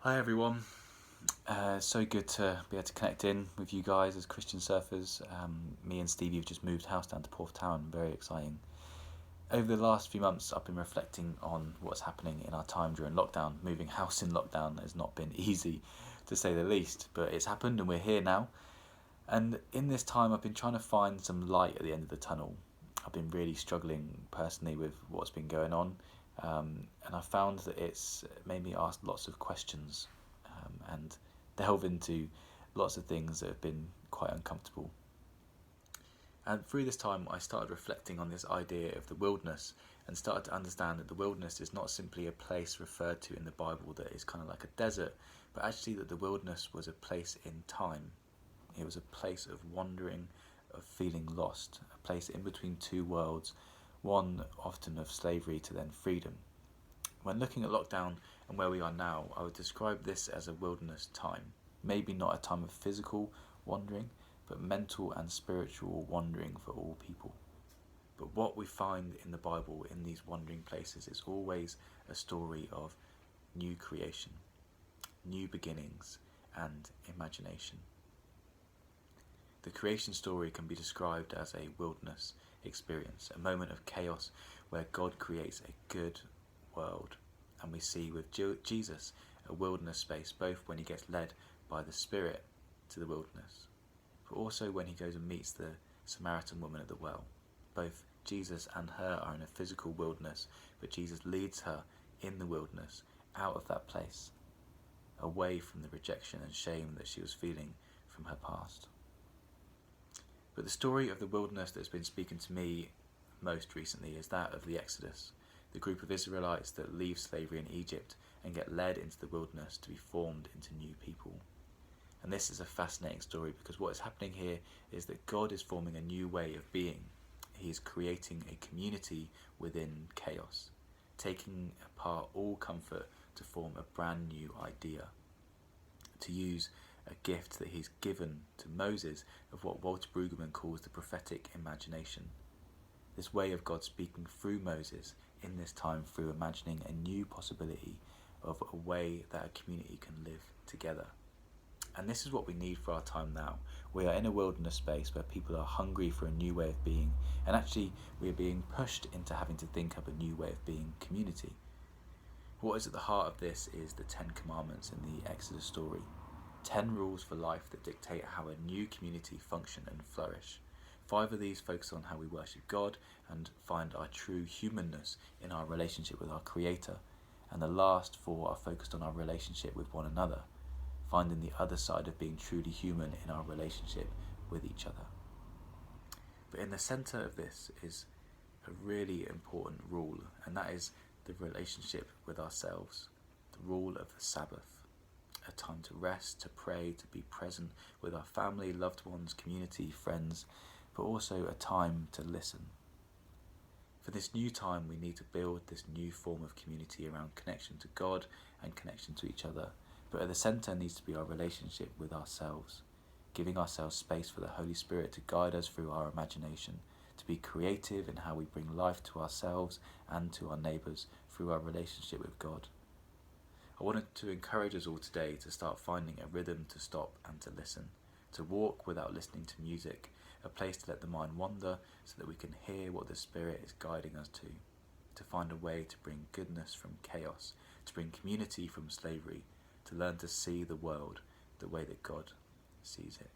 Hi everyone. So good to be able to connect in with you guys as Christian surfers. Me and Stevie have just moved house down to Porthtown. Very exciting. Over the last few months, I've been reflecting on what's happening in our time during lockdown. Moving house in lockdown has not been easy, to say the least, but it's happened and we're here now. And in this time, I've been trying to find some light at the end of the tunnel. I've been really struggling personally with what's been going on, and I found that it's made me ask lots of questions and delve into lots of things that have been quite uncomfortable. And through this time, I started reflecting on this idea of the wilderness and started to understand that the wilderness is not simply a place referred to in the Bible that is kind of like a desert, but actually that the wilderness was a place in time. It was a place of wandering, of feeling lost, a place in between two worlds, one often of slavery to then freedom. When looking at lockdown and where we are now, I would describe this as a wilderness time. Maybe not a time of physical wandering, but mental and spiritual wandering for all people. But what we find in the Bible in these wandering places is always a story of new creation, new beginnings, and imagination. The creation story can be described as a wilderness experience, a moment of chaos where God creates a good world, and we see with Jesus a wilderness space, both when he gets led by the Spirit to the wilderness, but also when he goes and meets the Samaritan woman at the well. Both Jesus and her are in a physical wilderness, but Jesus leads her in the wilderness out of that place, away from the rejection and shame that she was feeling from her past. But the story of the wilderness that's been speaking to me most recently is that of the Exodus, the group of Israelites that leave slavery in Egypt and get led into the wilderness to be formed into new people. And this is a fascinating story because what is happening here is that God is forming a new way of being. He is creating a community within chaos, taking apart all comfort to form a brand new idea, to use a gift that he's given to Moses of what Walter Brueggemann calls the prophetic imagination. This way of God speaking through Moses in this time through imagining a new possibility of a way that a community can live together. And this is what we need for our time now. We are in a wilderness space where people are hungry for a new way of being, and actually we are being pushed into having to think up a new way of being community. What is at the heart of this is the 10 Commandments in the Exodus story. 10 rules for life that dictate how a new community function and flourish. 5 of these focus on how we worship God and find our true humanness in our relationship with our Creator. And the last 4 are focused on our relationship with one another, finding the other side of being truly human in our relationship with each other. But in the centre of this is a really important rule, and that is the relationship with ourselves, the rule of the Sabbath. A time to rest, to pray, to be present with our family, loved ones, community, friends, but also a time to listen. For this new time, we need to build this new form of community around connection to God and connection to each other. But at the centre needs to be our relationship with ourselves, giving ourselves space for the Holy Spirit to guide us through our imagination, to be creative in how we bring life to ourselves and to our neighbours through our relationship with God. I wanted to encourage us all today to start finding a rhythm to stop and to listen, to walk without listening to music, a place to let the mind wander so that we can hear what the Spirit is guiding us to find a way to bring goodness from chaos, to bring community from slavery, to learn to see the world the way that God sees it.